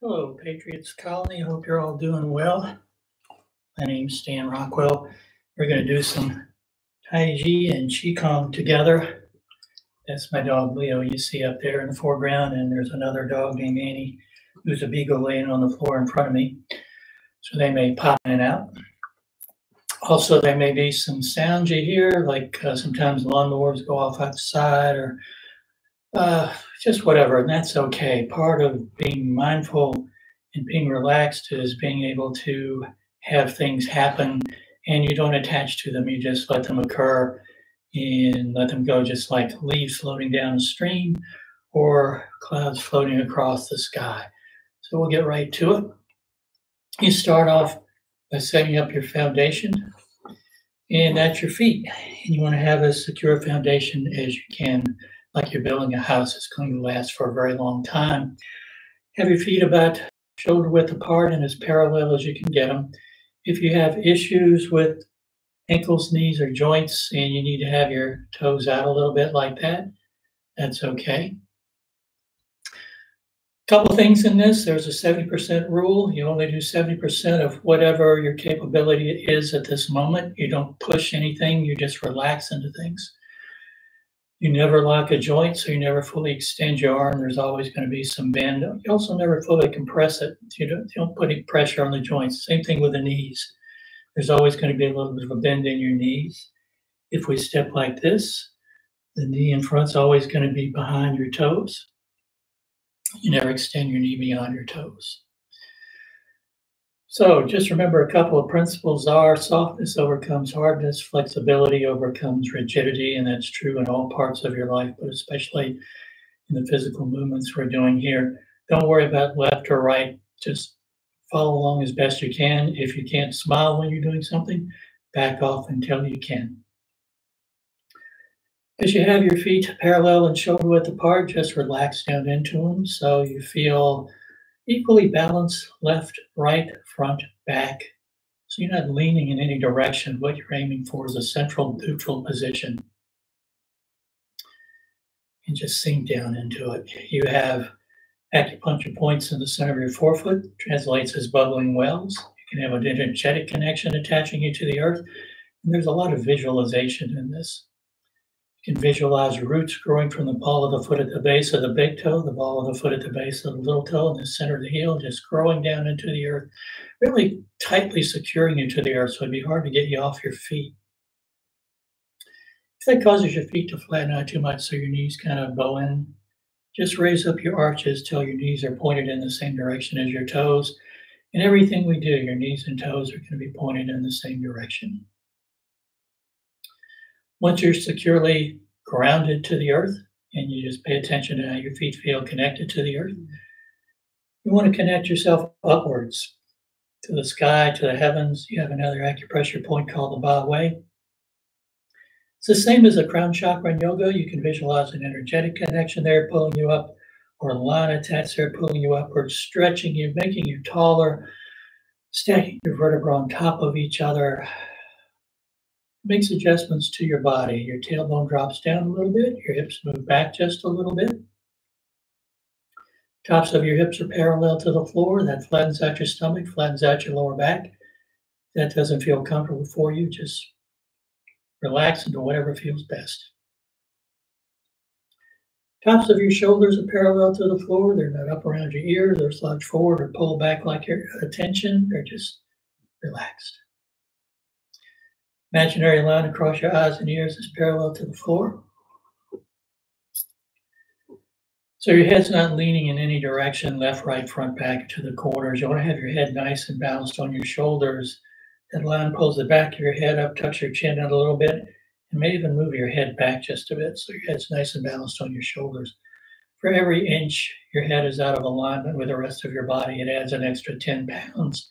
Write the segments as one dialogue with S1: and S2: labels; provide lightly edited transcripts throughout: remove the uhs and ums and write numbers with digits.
S1: Hello, Patriots Colony. Hope you're all doing well. My name's Stan Rockwell. We're going to do some Taijiquan and Qigong together. That's my dog Leo you see up there in the foreground, and there's another dog named Annie who's a beagle laying on the floor in front of me. So they may pop in and out. Also, there may be some sounds you hear, like sometimes lawnmowers go off outside or just whatever, and that's okay. Part of being mindful and being relaxed is being able to have things happen and you don't attach to them. You just let them occur and let them go, just like leaves floating down a stream or clouds floating across the sky. So we'll get right to it. You start off by setting up your foundation, and that's your feet. And you want to have as secure a foundation as you can, like you're building a house that's going to last for a very long time. Have your feet about shoulder width apart and as parallel as you can get them. If you have issues with ankles, knees, or joints, and you need to have your toes out a little bit like that, that's okay. Couple things in this. There's a 70% rule. You only do 70% of whatever your capability is at this moment. You don't push anything. You just relax into things. You never lock a joint, so you never fully extend your arm. There's always going to be some bend. You also never fully compress it. You don't put any pressure on the joints. Same thing with the knees. There's always going to be a little bit of a bend in your knees. If we step like this, the knee in front's always going to be behind your toes. You never extend your knee beyond your toes. So just remember a couple of principles are softness overcomes hardness, flexibility overcomes rigidity, and that's true in all parts of your life, but especially in the physical movements we're doing here. Don't worry about left or right. Just follow along as best you can. If you can't smile when you're doing something, back off until you can. As you have your feet parallel and shoulder width apart, just relax down into them so you feel equally balanced, left, right, front, back. So you're not leaning in any direction. What you're aiming for is a central neutral position. And just sink down into it. You have acupuncture points in the center of your forefoot, translates as bubbling wells. You can have an energetic connection attaching you to the earth. And there's a lot of visualization in this. You can visualize roots growing from the ball of the foot at the base of the big toe, the ball of the foot at the base of the little toe, and the center of the heel, just growing down into the earth, really tightly securing you to the earth, so it'd be hard to get you off your feet. If that causes your feet to flatten out too much so your knees kind of bow in, just raise up your arches till your knees are pointed in the same direction as your toes. And everything we do, your knees and toes are going to be pointed in the same direction. Once you're securely grounded to the earth, and you just pay attention to how your feet feel connected to the earth, you want to connect yourself upwards to the sky, to the heavens. You have another acupressure point called the Ba Wei. It's the same as a crown chakra in yoga. You can visualize an energetic connection there pulling you up, or a line attached there pulling you upwards, stretching you, making you taller, stacking your vertebrae on top of each other. Makes adjustments to your body. Your tailbone drops down a little bit. Your hips move back just a little bit. Tops of your hips are parallel to the floor. That flattens out your stomach, flattens out your lower back. If that doesn't feel comfortable for you, just relax and do whatever feels best. Tops of your shoulders are parallel to the floor. They're not up around your ears or slouch forward or pull back like your attention. They're just relaxed. Imaginary line across your eyes and ears is parallel to the floor. So your head's not leaning in any direction, left, right, front, back, to the corners. You want to have your head nice and balanced on your shoulders. That line pulls the back of your head up, tucks your chin out a little bit, and may even move your head back just a bit so your head's nice and balanced on your shoulders. For every inch your head is out of alignment with the rest of your body, it adds an extra 10 pounds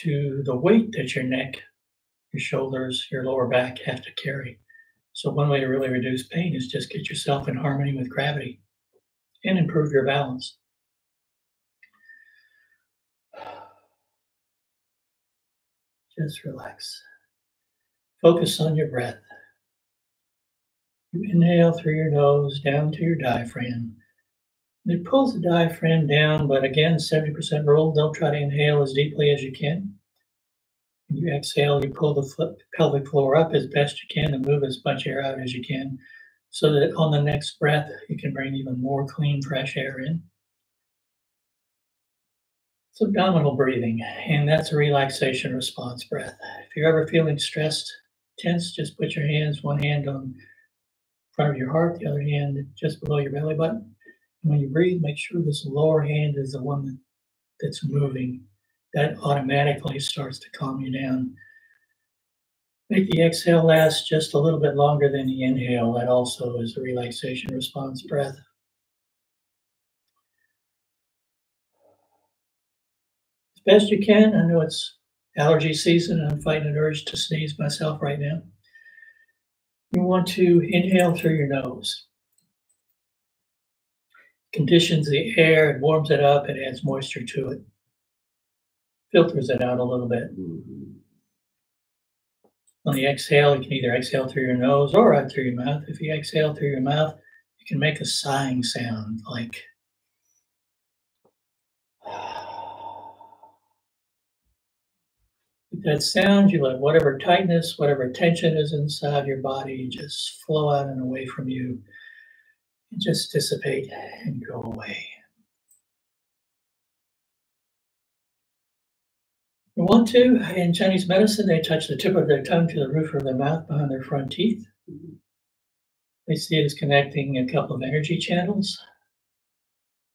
S1: to the weight that your neck, your shoulders, your lower back have to carry. So one way to really reduce pain is just get yourself in harmony with gravity and improve your balance. Just relax. Focus on your breath. You inhale through your nose down to your diaphragm. It pulls the diaphragm down, but again, 70% rule. Don't try to inhale as deeply as you can. When you exhale, you pull the pelvic floor up as best you can and move as much air out as you can so that on the next breath, you can bring even more clean, fresh air in. It's abdominal breathing, and that's a relaxation response breath. If you're ever feeling stressed, tense, just put your hands, one hand on front of your heart, the other hand just below your belly button. And when you breathe, make sure this lower hand is the one that's moving. That automatically starts to calm you down. Make the exhale last just a little bit longer than the inhale. That also is a relaxation response breath. As best you can. I know it's allergy season and I'm fighting an urge to sneeze myself right now. You want to inhale through your nose. Conditions the air, it warms it up, it adds moisture to it. Filters it out a little bit. On the exhale, you can either exhale through your nose or out through your mouth. If you exhale through your mouth, you can make a sighing sound like with that sound, you let whatever tightness, whatever tension is inside your body just flow out and away from you and just dissipate and go away. You want to, in Chinese medicine, they touch the tip of their tongue to the roof of their mouth behind their front teeth. They see it as connecting a couple of energy channels.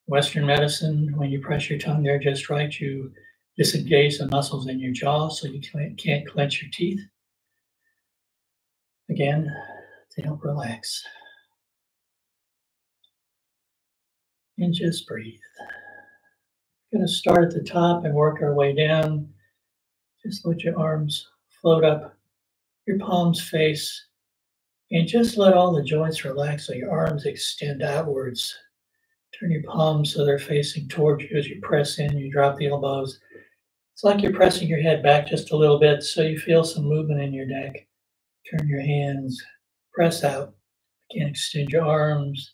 S1: Western medicine, when you press your tongue there just right, you disengage the muscles in your jaw so you can't clench your teeth. Again, to help relax. And just breathe. We're going to start at the top and work our way down. Just let your arms float up, your palms face, and just let all the joints relax so your arms extend outwards. Turn your palms so they're facing towards you as you press in, you drop the elbows. It's like you're pressing your head back just a little bit so you feel some movement in your neck. Turn your hands, press out. Again, extend your arms.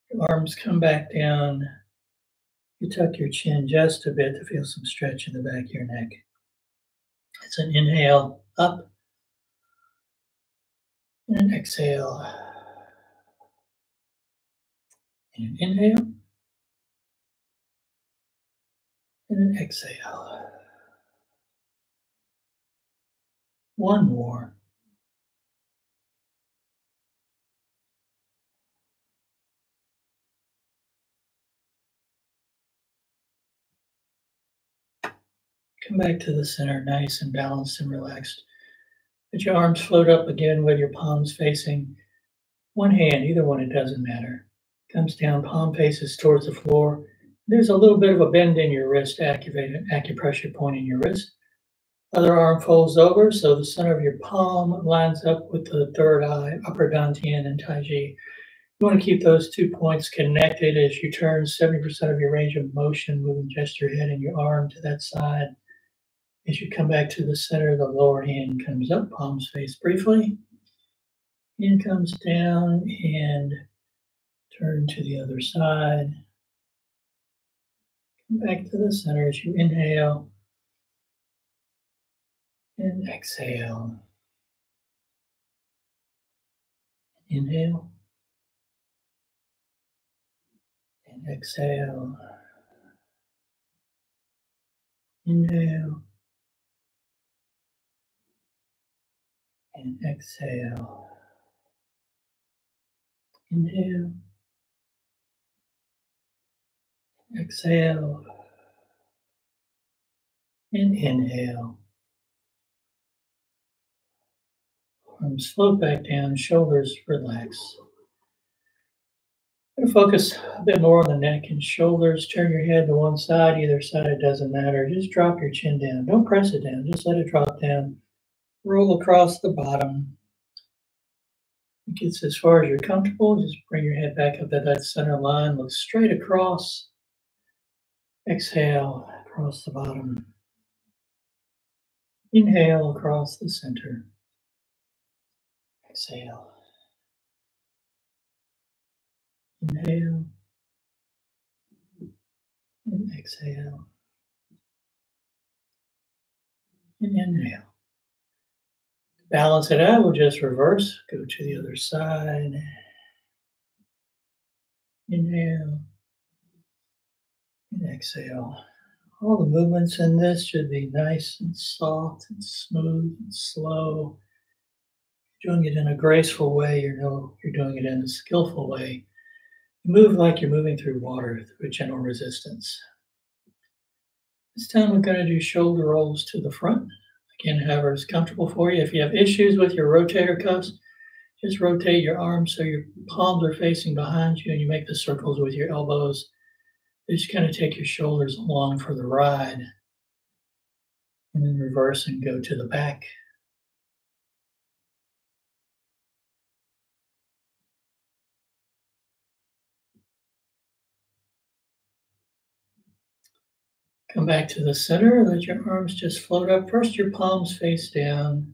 S1: Your arms come back down. You tuck your chin just a bit to feel some stretch in the back of your neck. It's an inhale up and an exhale. And an inhale and an exhale. One more. Come back to the center, nice and balanced and relaxed. Let your arms float up again with your palms facing. One hand, either one, it doesn't matter. Comes down, palm faces towards the floor. There's a little bit of a bend in your wrist to activate an acupressure point in your wrist. Other arm folds over so the center of your palm lines up with the third eye, upper dantian and Taiji. You want to keep those 2 points connected as you turn 70% of your range of motion, moving just your head and your arm to that side. As you come back to the center, the lower hand comes up, palms face briefly. Hand comes down and turn to the other side. Come back to the center as you inhale and exhale. Inhale and exhale. Inhale and exhale. Inhale. Exhale. And inhale. Arms float back down, shoulders relax. I'm going to focus a bit more on the neck and shoulders. Turn your head to one side, either side, it doesn't matter. Just drop your chin down. Don't press it down, just let it drop down. Roll across the bottom. It gets as far as you're comfortable. Just bring your head back up to that center line. Look straight across. Exhale across the bottom. Inhale across the center. Exhale. Inhale. And exhale. And inhale. Balance it out. We'll just reverse. Go to the other side. Inhale. And exhale. All the movements in this should be nice and soft and smooth and slow. You're doing it in a graceful way. You're doing it in a skillful way. You move like you're moving through water, through a gentle resistance. This time we're going to do shoulder rolls to the front. Again, however is comfortable for you. If you have issues with your rotator cuffs, just rotate your arms so your palms are facing behind you and you make the circles with your elbows. Just kind of take your shoulders along for the ride. And then reverse and go to the back. Come back to the center. Let your arms just float up. First, your palms face down.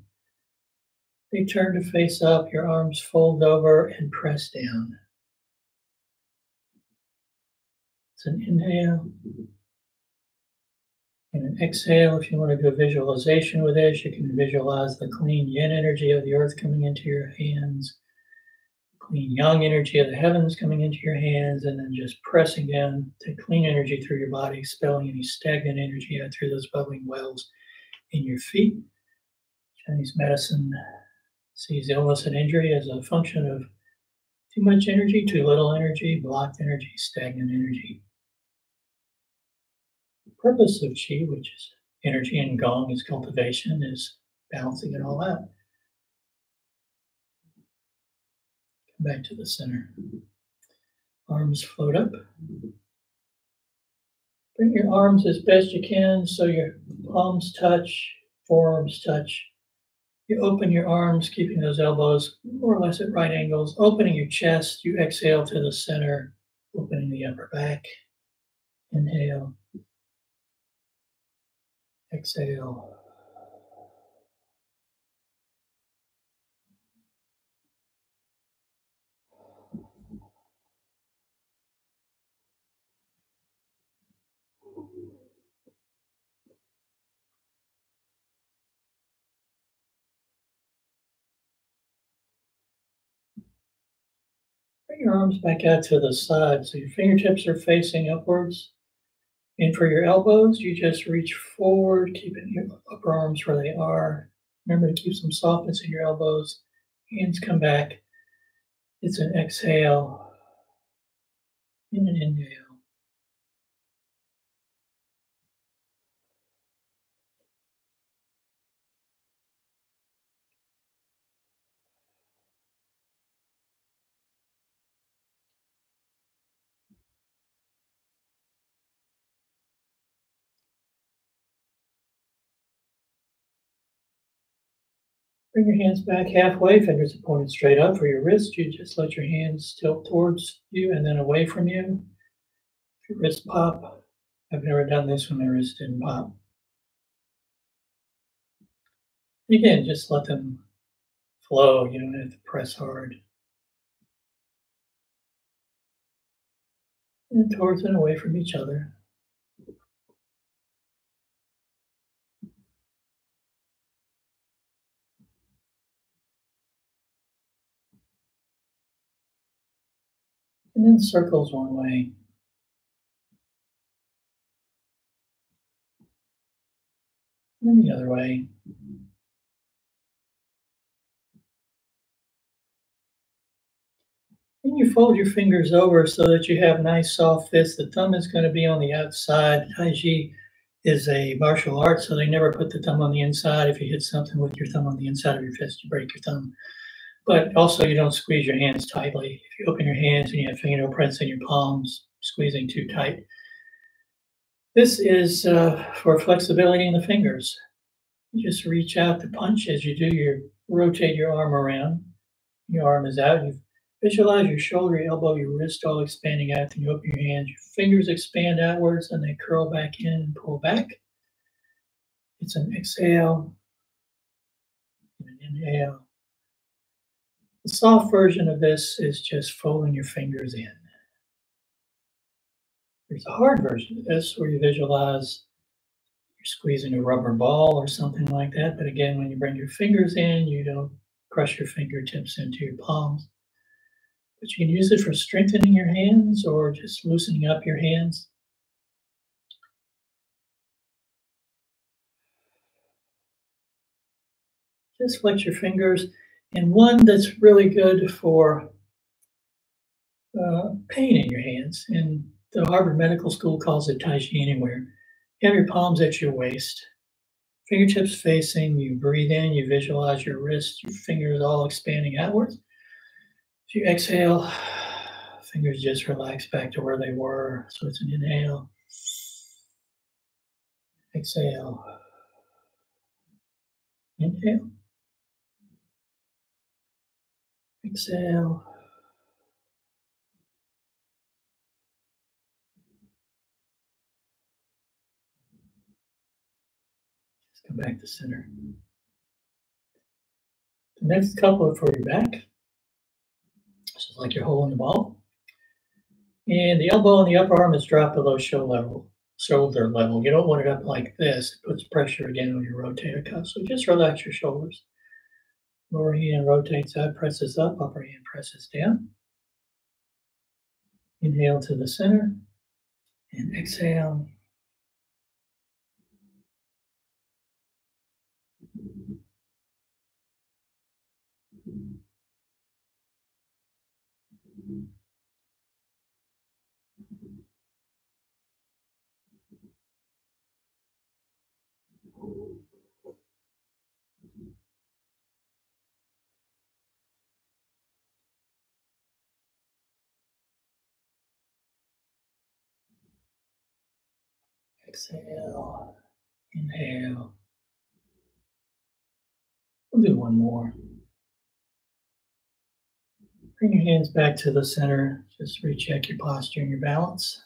S1: They turn to face up. Your arms fold over and press down. It's an inhale and an exhale. If you want to do a visualization with this, you can visualize the clean yin energy of the earth coming into your hands, clean yang energy of the heavens coming into your hands, and then just pressing down to clean energy through your body, expelling any stagnant energy out through those bubbling wells in your feet. Chinese medicine sees illness and injury as a function of too much energy, too little energy, blocked energy, stagnant energy. The purpose of Qi, which is energy, and Gong is cultivation, is balancing it all out. Come back to the center. Arms float up. Bring your arms as best you can so your palms touch, forearms touch. You open your arms, keeping those elbows more or less at right angles. Opening your chest, you exhale to the center, opening the upper back. Inhale. Exhale. Bring your arms back out to the side so your fingertips are facing upwards. And for your elbows, you just reach forward, keeping your upper arms where they are. Remember to keep some softness in your elbows. Hands come back. It's an exhale and an inhale. Bring your hands back halfway, fingers are pointed straight up for your wrist. You just let your hands tilt towards you and then away from you. If your wrist pop, I've never done this when my wrist didn't pop. And again, just let them flow. You don't have to press hard. And towards and away from each other. And then circles one way. And then the other way. And you fold your fingers over so that you have nice soft fists. The thumb is going to be on the outside. Taiji is a martial art, so they never put the thumb on the inside. If you hit something with your thumb on the inside of your fist, you break your thumb. But also, you don't squeeze your hands tightly. If you open your hands and you have fingernail prints in your palms, squeezing too tight. This is for flexibility in the fingers. You just reach out to punch as you do. You rotate your arm around. Your arm is out. You visualize your shoulder, your elbow, your wrist all expanding out. Then you open your hands. Your fingers expand outwards and they curl back in and pull back. It's an exhale and an inhale. The soft version of this is just folding your fingers in. There's a hard version of this where you visualize you're squeezing a rubber ball or something like that. But again, when you bring your fingers in, you don't crush your fingertips into your palms. But you can use it for strengthening your hands or just loosening up your hands. Just flex your fingers. And one that's really good for pain in your hands. And the Harvard Medical School calls it Taijiquan Anywhere. You have your palms at your waist, fingertips facing, you breathe in, you visualize your wrist, your fingers all expanding outwards. As you exhale, fingers just relax back to where they were. So it's an inhale, exhale, inhale, exhale, just come back to center. The next couple are for your back. This is like you're holding the ball. And the elbow and the upper arm is dropped below shoulder level. You don't want it up like this. It puts pressure again on your rotator cuff. So just relax your shoulders. Lower hand rotates up, presses up, upper hand presses down. Inhale to the center and exhale. Exhale, inhale. We'll do one more. Bring your hands back to the center. Just recheck your posture and your balance.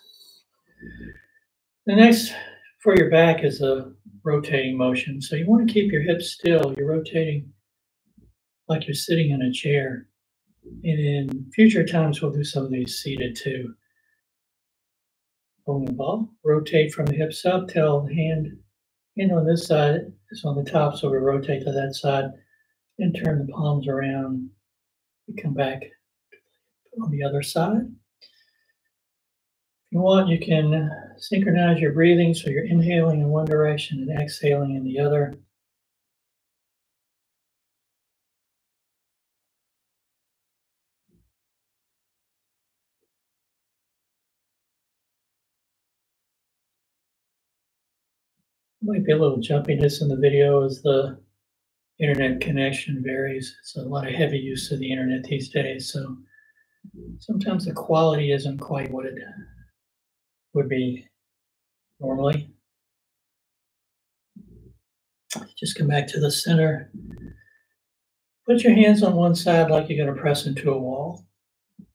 S1: The next for your back is a rotating motion. So you want to keep your hips still. You're rotating like you're sitting in a chair. And in future times, we'll do some of these seated too. Holding the ball, rotate from the hips up, tell the hand on this side is on the top, so we rotate to that side, and turn the palms around. We come back on the other side. If you want, you can synchronize your breathing, so you're inhaling in one direction and exhaling in the other. Might be a little jumpiness in the video as the internet connection varies. It's a lot of heavy use of the internet these days, so sometimes the quality isn't quite what it would be normally. Just come back to the center. Put your hands on one side like you're going to press into a wall.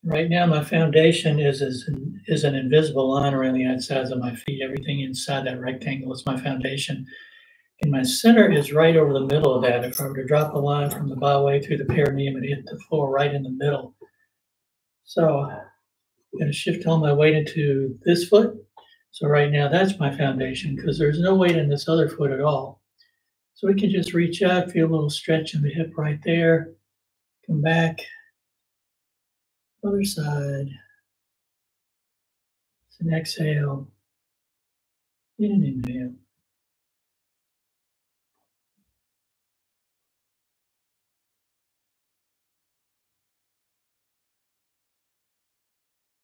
S1: Right now, my foundation is an invisible line around the outsides of my feet. Everything inside that rectangle is my foundation. And my center is right over the middle of that. If I were to drop a line from the byway through the perineum, it hit the floor right in the middle. So I'm going to shift all my weight into this foot. So right now, that's my foundation because there's no weight in this other foot at all. So we can just reach out, feel a little stretch in the hip right there. Come back. Other side. It's an exhale. And an inhale.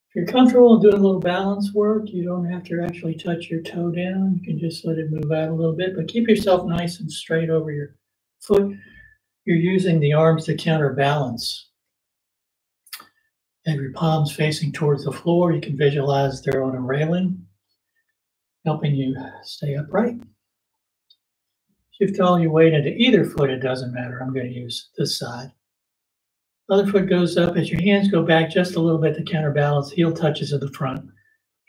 S1: If you're comfortable doing a little balance work, you don't have to actually touch your toe down. You can just let it move out a little bit, but keep yourself nice and straight over your foot. You're using the arms to counterbalance. Have your palms facing towards the floor. You can visualize they're on a railing, helping you stay upright. Shift all your weight into either foot, it doesn't matter. I'm going to use this side. Other foot goes up. As your hands go back just a little bit to counterbalance, heel touches at the front.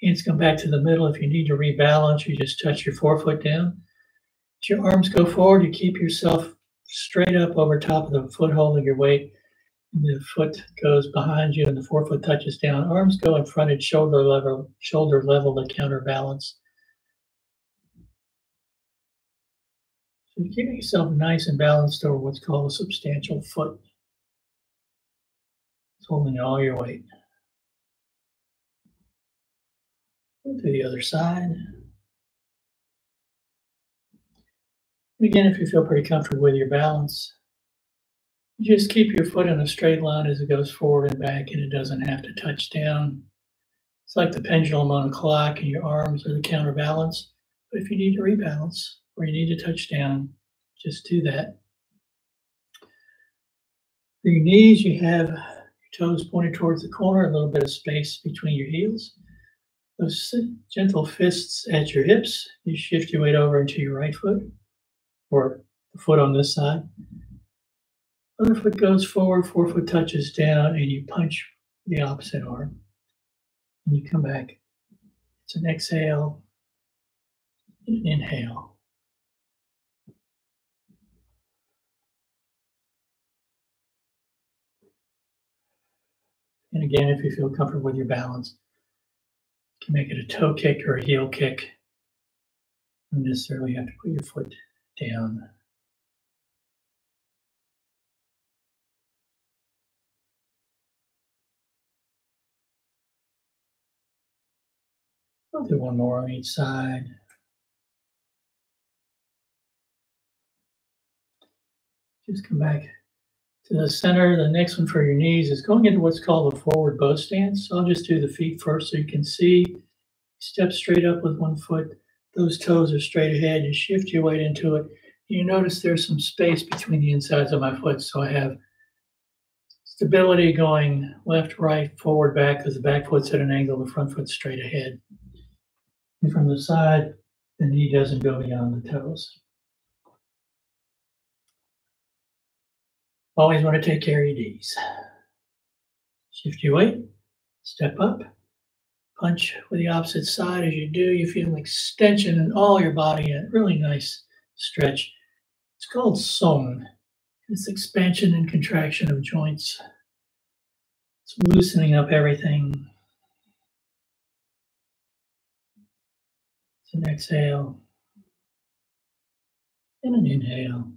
S1: Hands come back to the middle. If you need to rebalance, you just touch your forefoot down. As your arms go forward, you keep yourself straight up over top of the foot holding your weight. And the foot goes behind you and the forefoot touches down. Arms go in front at shoulder level to counterbalance. So you're keeping yourself nice and balanced over what's called a substantial foot. It's holding all your weight. Go to the other side. And again, if you feel pretty comfortable with your balance, just keep your foot in a straight line as it goes forward and back, and it doesn't have to touch down. It's like the pendulum on a clock, and your arms are the counterbalance. But if you need to rebalance or you need to touch down, just do that. For your knees, you have your toes pointed towards the corner, a little bit of space between your heels. Those gentle fists at your hips, you shift your weight over into your right foot, or the foot on this side. Other foot goes forward, forefoot touches down, and you punch the opposite arm. And you come back. It's an exhale and an inhale. And again, if you feel comfortable with your balance, you can make it a toe kick or a heel kick. You don't necessarily have to put your foot down. I'll do one more on each side. Just come back to the center. The next one for your knees is going into what's called a forward bow stance. So I'll just do the feet first so you can see. Step straight up with one foot. Those toes are straight ahead. You shift your weight into it. You notice there's some space between the insides of my foot. So I have stability going left, right, forward, back, because the back foot's at an angle, the front foot's straight ahead. And from the side, the knee doesn't go beyond the toes. Always want to take care of your knees. Shift your weight, step up, punch with the opposite side. As you do, you feel an extension in all your body, a really nice stretch. It's called song. It's expansion and contraction of joints. It's loosening up everything. It's an exhale and an inhale.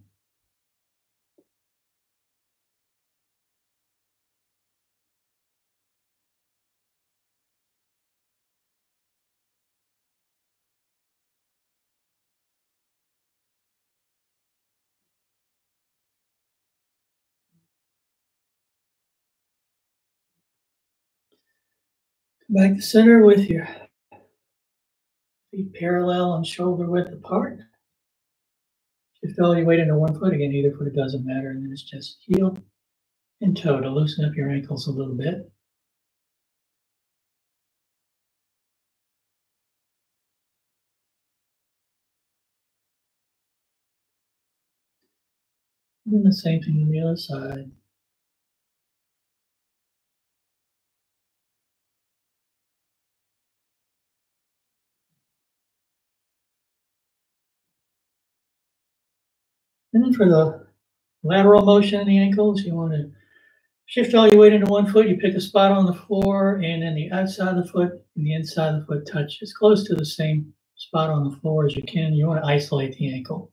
S1: Come back to center with your feet parallel and shoulder width apart. Shift all your weight into one foot. Again, either foot, it doesn't matter. And then it's just heel and toe to loosen up your ankles a little bit. And then the same thing on the other side. And then for the lateral motion in the ankles, you want to shift all your weight into one foot. You pick a spot on the floor, and then the outside of the foot and the inside of the foot touch as close to the same spot on the floor as you can. You want to isolate the ankle.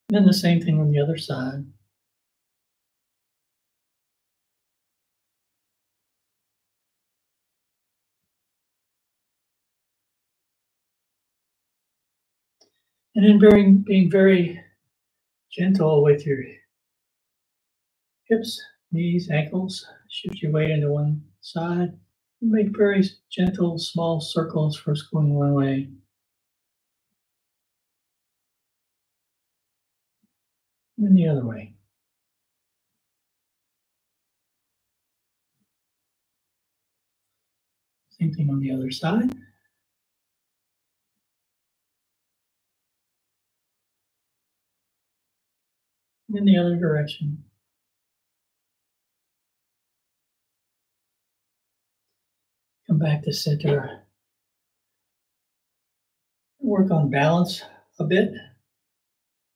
S1: And then the same thing on the other side. And then being very gentle with your hips, knees, ankles. Shift your weight into one side. Make very gentle, small circles, first going one way. And then the other way. Same thing on the other side. And in the other direction. Come back to center. Work on balance a bit.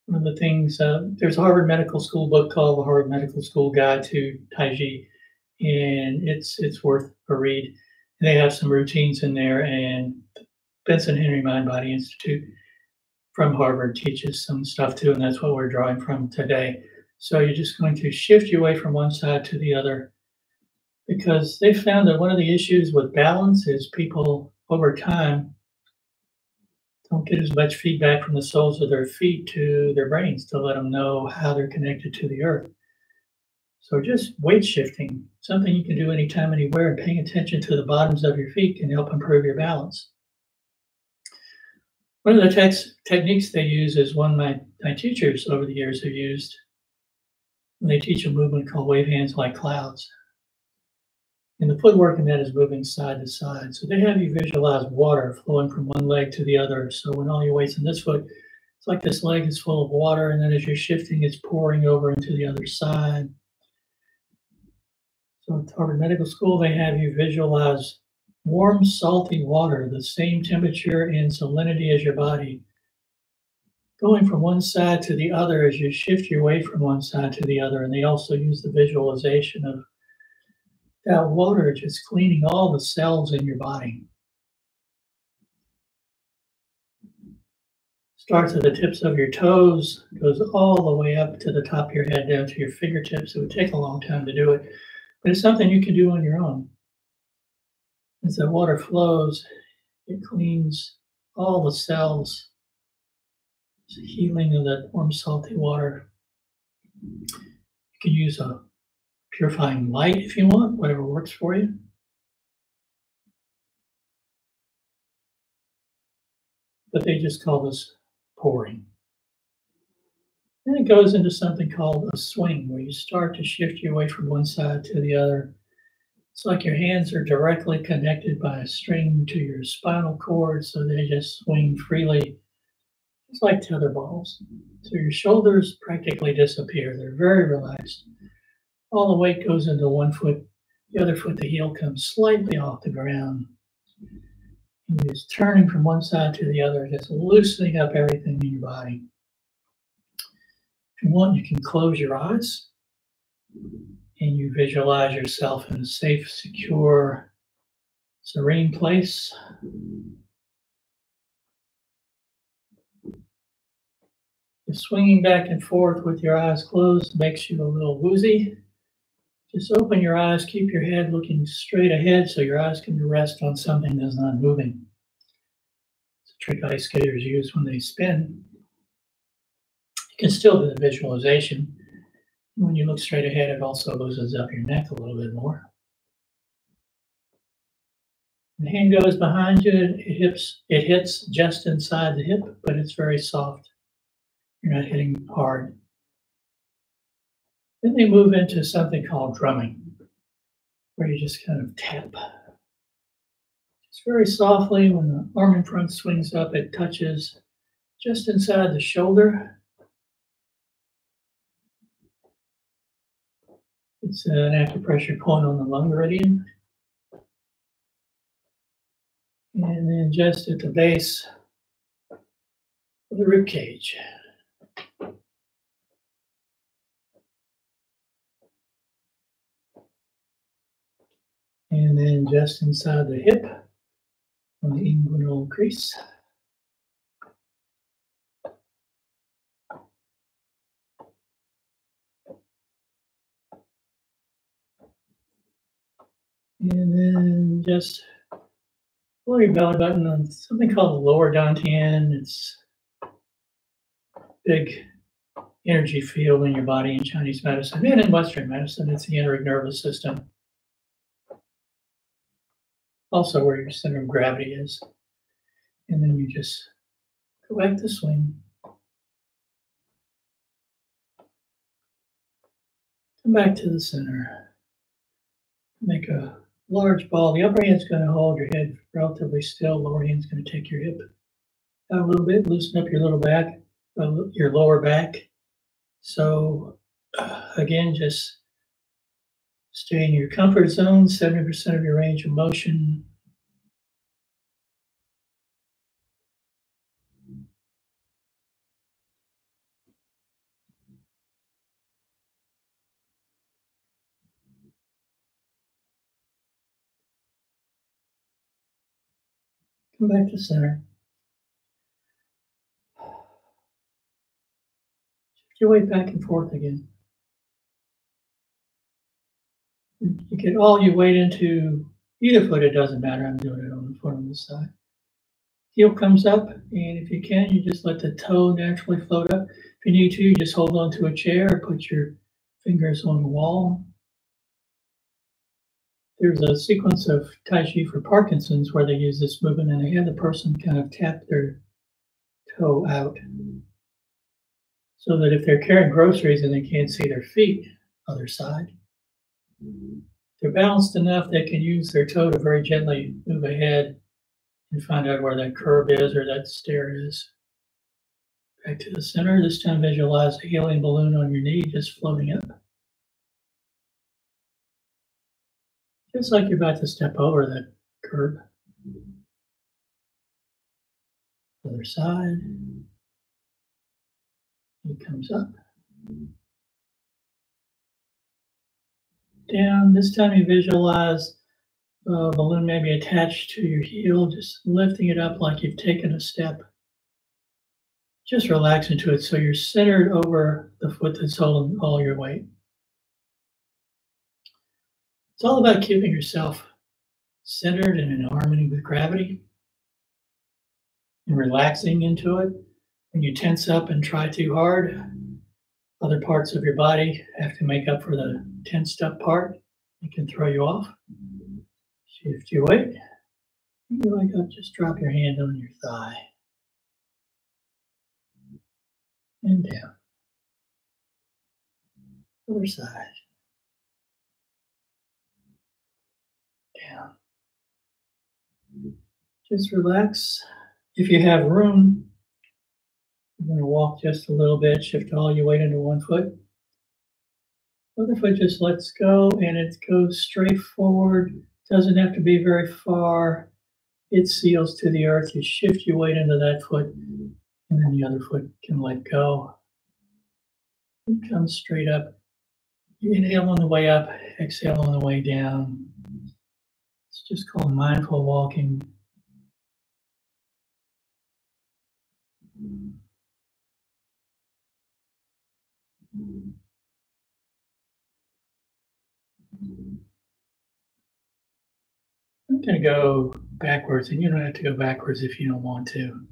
S1: one of the things, there's a Harvard Medical School book called The Harvard Medical School Guide to Taiji, and it's worth a read. They have some routines in there, and Benson Henry Mind Body Institute from Harvard teaches some stuff too, and that's what we're drawing from today. So you're just going to shift your way from one side to the other, because they found that one of the issues with balance is people over time don't get as much feedback from the soles of their feet to their brains to let them know how they're connected to the earth. So just weight shifting, something you can do anytime, anywhere, and paying attention to the bottoms of your feet can help improve your balance. One of the techniques they use is one my teachers over the years have used. They teach a movement called wave hands like clouds. And the footwork in that is moving side to side. So they have you visualize water flowing from one leg to the other. So when all your weight's in this foot, it's like this leg is full of water, and then as you're shifting, it's pouring over into the other side. So at Harvard Medical School, they have you visualize warm, salty water, the same temperature and salinity as your body, going from one side to the other as you shift your weight from one side to the other. And they also use the visualization of that water just cleaning all the cells in your body. Starts at the tips of your toes, goes all the way up to the top of your head, down to your fingertips. It would take a long time to do it, but it's something you can do on your own. As that water flows, it cleans all the cells. It's a healing of that warm, salty water. You can use a purifying light if you want, whatever works for you. But they just call this pouring. Then it goes into something called a swing, where you start to shift your way from one side to the other. It's like your hands are directly connected by a string to your spinal cord, so they just swing freely. It's like tetherballs. So your shoulders practically disappear. They're very relaxed. All the weight goes into one foot. The other foot, the heel comes slightly off the ground. And you're just turning from one side to the other, just loosening up everything in your body. If you want, you can close your eyes and you visualize yourself in a safe, secure, serene place. If swinging back and forth with your eyes closed makes you a little woozy, just open your eyes, keep your head looking straight ahead so your eyes can rest on something that's not moving. It's a trick ice skaters use when they spin. You can still do the visualization. When you look straight ahead, it also loosens up your neck a little bit more. The hand goes behind you, it hits just inside the hip, but it's very soft. You're not hitting hard. Then they move into something called drumming, where you just kind of tap. Just very softly, when the arm in front swings up, it touches just inside the shoulder. It's an acupressure point on the lung meridian. And then just at the base of the rib cage. And then just inside the hip on the inguinal crease. And then just below your belly button on something called the lower dantian. It's a big energy field in your body in Chinese medicine and in Western medicine. It's the enteric nervous system. Also where your center of gravity is. And then you just go back to swing. Come back to the center. Make a large ball. The upper hand's going to hold your head relatively still. Lower hand's going to take your hip out a little bit, loosen up your little back, your lower back. So again, just stay in your comfort zone, 70% of your range of motion. Come back to center. Shift your weight back and forth again. You get all your weight into either foot, it doesn't matter. I'm doing it on the foot on this side. Heel comes up, and if you can, you just let the toe naturally float up. If you need to, you just hold on to a chair or put your fingers on the wall. There's a sequence of Tai Chi for Parkinson's where they use this movement and they have the person kind of tap their toe out so that if they're carrying groceries and they can't see their feet, other side, they're balanced enough they can use their toe to very gently move ahead and find out where that curb is or that stair is. Back to the center. This time visualize a helium balloon on your knee just floating up. Just like you're about to step over that curb. Other side. It comes up. Down. This time you visualize a balloon maybe attached to your heel, just lifting it up like you've taken a step. Just relax into it so you're centered over the foot that's holding all your weight. It's all about keeping yourself centered and in harmony with gravity and relaxing into it. When you tense up and try too hard, other parts of your body have to make up for the tensed up part. It can throw you off. Shift your weight. You like up, just drop your hand on your thigh. And down. Other side. Down. Just relax. If you have room, you're going to walk just a little bit, shift all your weight into one foot. Other foot just lets go and it goes straight forward. Doesn't have to be very far. It seals to the earth. You shift your weight into that foot and then the other foot can let go. It comes straight up. You inhale on the way up, exhale on the way down. It's just called mindful walking. I'm going to go backwards, and you don't have to go backwards if you don't want to.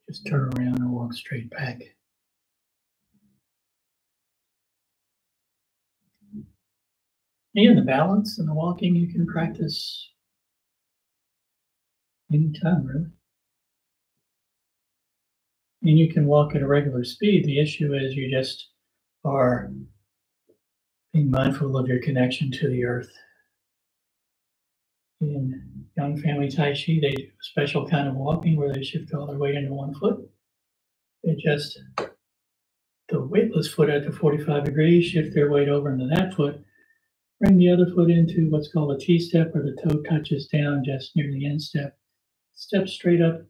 S1: Just turn around and walk straight back. And the balance and the walking you can practice anytime, really. And you can walk at a regular speed. The issue is you just are being mindful of your connection to the earth. In Young Family Tai Chi, they do a special kind of walking where they shift all their weight into one foot. They just the weightless foot at the 45 degrees, shift their weight over into that foot, bring the other foot into what's called a T-step, where the toe touches down just near the instep. Step straight up,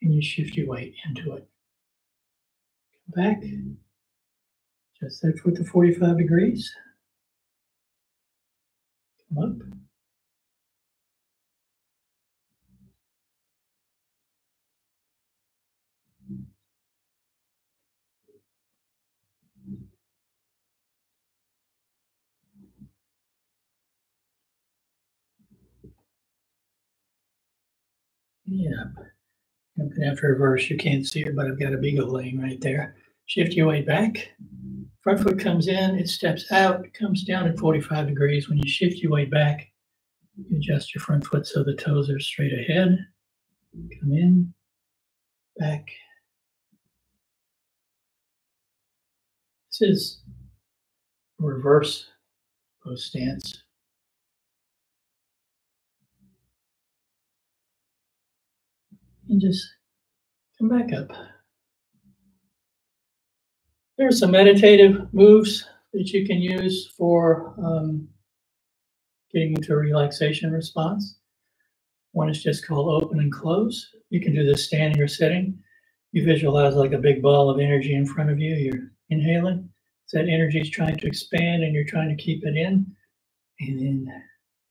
S1: and you shift your weight into it. Come back, just that foot to 45 degrees. Come up. Yeah. I'm going to have to reverse. You can't see it, but I've got a beagle laying right there. Shift your weight back. Front foot comes in, it steps out, comes down at 45 degrees. When you shift your weight back, you adjust your front foot so the toes are straight ahead. Come in, back. This is a reverse pose stance. And just come back up. There are some meditative moves that you can use for getting into a relaxation response. One is just called open and close. You can do this standing or sitting. You visualize like a big ball of energy in front of you. You're inhaling. So that energy is trying to expand and you're trying to keep it in. And then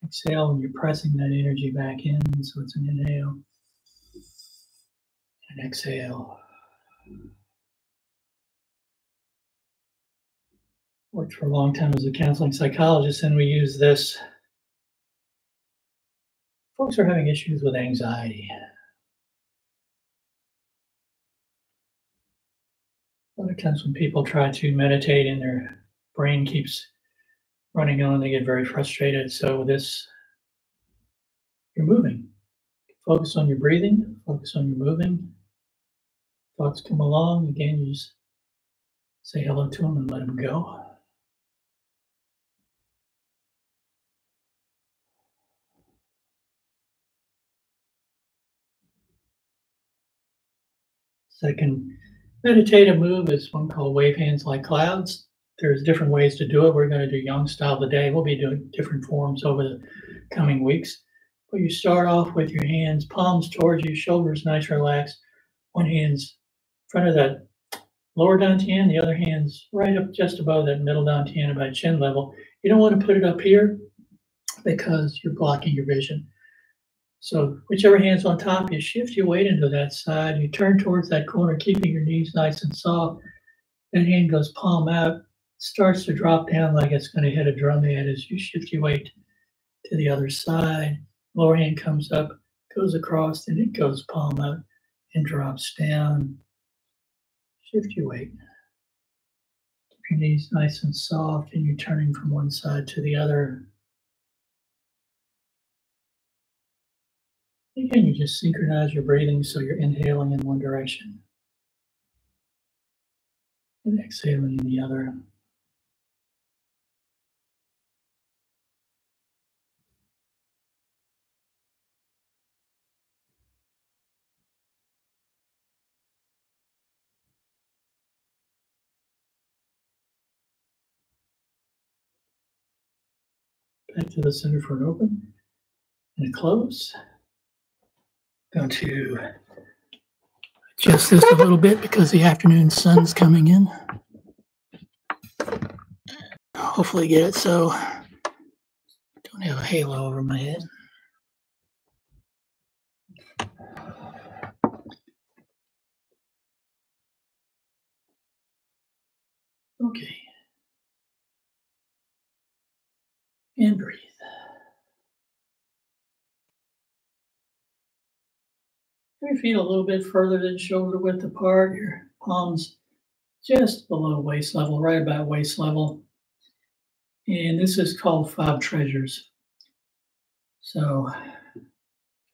S1: Exhale, and you're pressing that energy back in, so it's an inhale. And exhale. Worked for a long time as a counseling psychologist, and we use this. Folks are having issues with anxiety. A lot of times when people try to meditate and their brain keeps running on, they get very frustrated. So with this, you're moving. Focus on your breathing, focus on your moving. Thoughts come along, again, you just say hello to them and let them go. Second meditative move is one called wave hands like clouds. There's different ways to do it. We're going to do Yang style today. We'll be doing different forms over the coming weeks. But you start off with your hands, palms towards you, shoulders nice relaxed. One hand's in front of that lower dantian, the other hand's right up just above that middle dantian, about chin level. You don't want to put it up here because you're blocking your vision. So whichever hand's on top, you shift your weight into that side. You turn towards that corner, keeping your knees nice and soft. That hand goes palm out, starts to drop down like it's going to hit a drum head as you shift your weight to the other side. Lower hand comes up, goes across, and it goes palm out and drops down. Shift your weight. Keep your knees nice and soft, and you're turning from one side to the other. Again, you just synchronize your breathing so you're inhaling in one direction and exhaling in the other. Back to the center for an open and a close. Going to adjust this a little bit because the afternoon sun's coming in. Hopefully get it so I don't have a halo over my head. Okay. And breathe. Your feet a little bit further than shoulder width apart. Your palms just below waist level, right about waist level. And this is called 5 treasures. So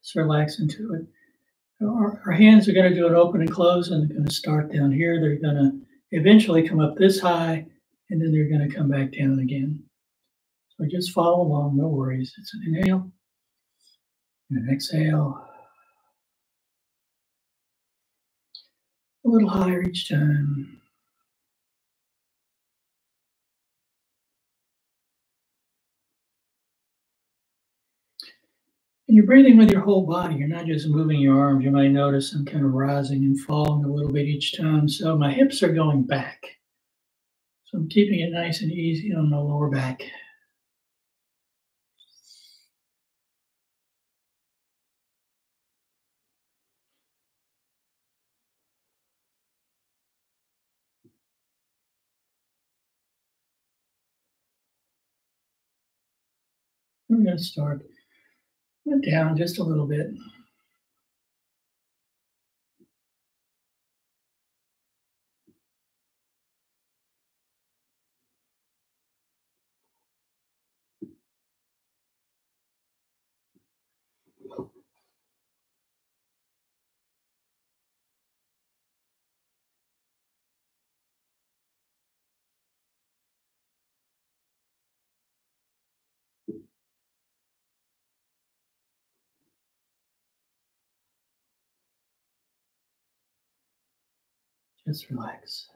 S1: just relax into it. Our hands are going to do an open and close, and they're going to start down here. They're going to eventually come up this high, and then they're going to come back down again. So just follow along, no worries. It's an inhale and an exhale. A little higher each time. And you're breathing with your whole body. You're not just moving your arms. You might notice them kind of rising and falling a little bit each time. So my hips are going back. So I'm keeping it nice and easy on the lower back. We're going to start down just a little bit. Just relax.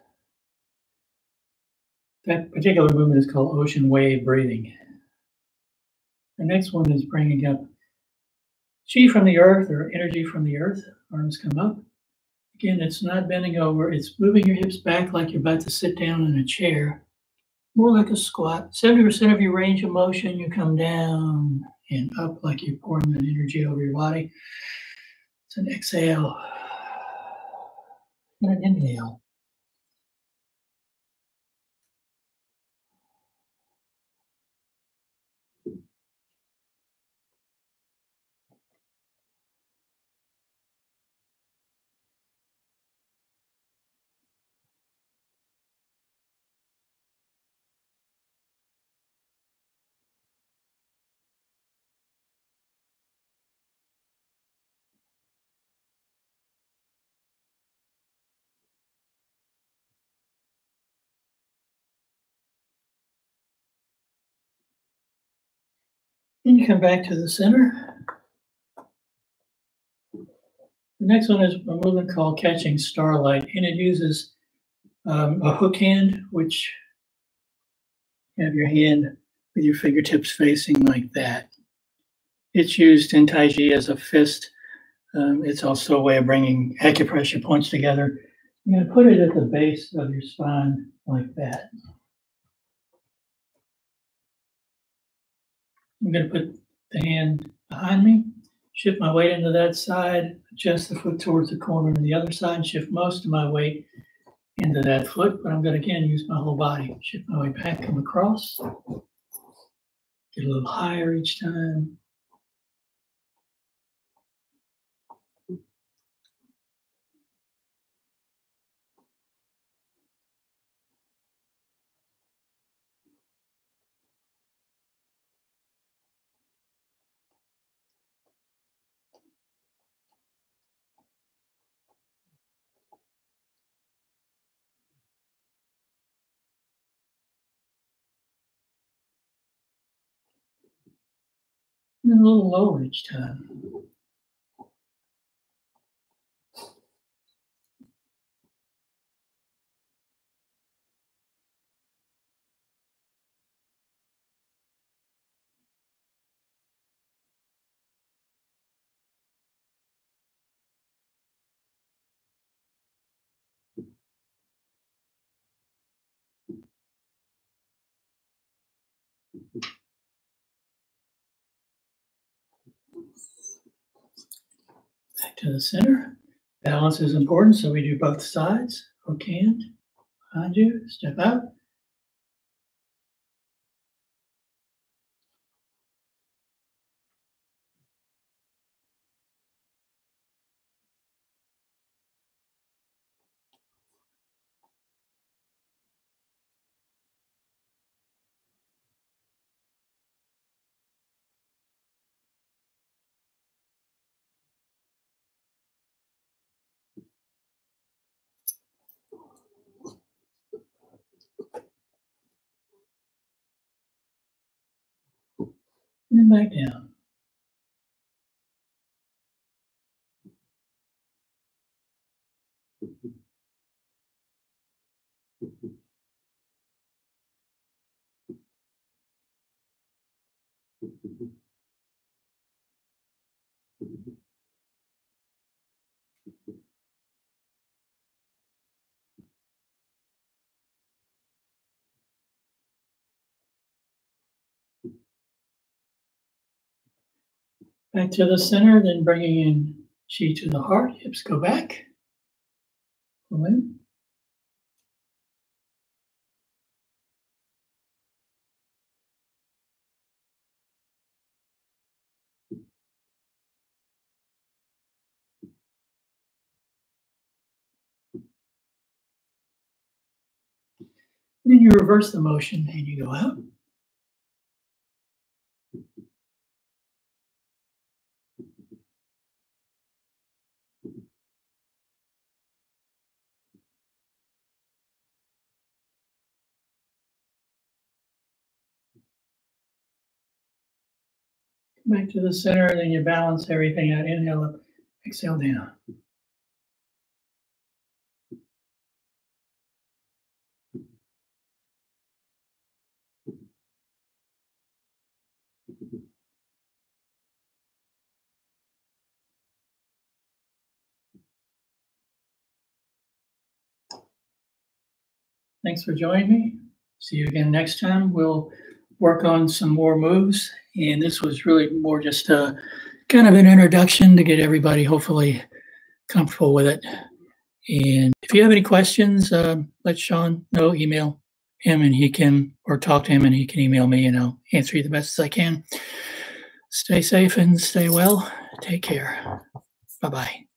S1: That particular movement is called ocean wave breathing. The next one is bringing up chi from the earth or energy from the earth. Arms come up. Again, it's not bending over. It's moving your hips back like you're about to sit down in a chair. More like a squat. 70% of your range of motion, you come down and up like you're pouring that energy over your body. It's an exhale and an inhale. And you come back to the center. The next one is a movement called Catching Starlight, and it uses a hook hand, which you have your hand with your fingertips facing like that. It's used in Tai Chi as a fist. It's also a way of bringing acupressure points together. I'm going to put it at the base of your spine like that. I'm going to put the hand behind me, shift my weight into that side, adjust the foot towards the corner on the other side, and shift most of my weight into that foot. But I'm going to, again, use my whole body. Shift my weight back, come across. Get a little higher each time. And then a little lower each time. Back to the center. Balance is important, so we do both sides. Hook hand behind you, step out. And then back down. Back to the center, then bringing in chi to the heart. Hips go back. Pull in. Then you reverse the motion and you go out. Back to the center, and then you balance everything out. Inhale up, exhale down. Thanks for joining me. See you again next time. We'll work on some more moves And this was really more just a kind of an introduction to get everybody hopefully comfortable with it. And if you have any questions, let Sean know, email him and he can, or talk to him and he can email me and I'll answer you the best as I can. Stay safe and stay well. Take care. Bye-bye.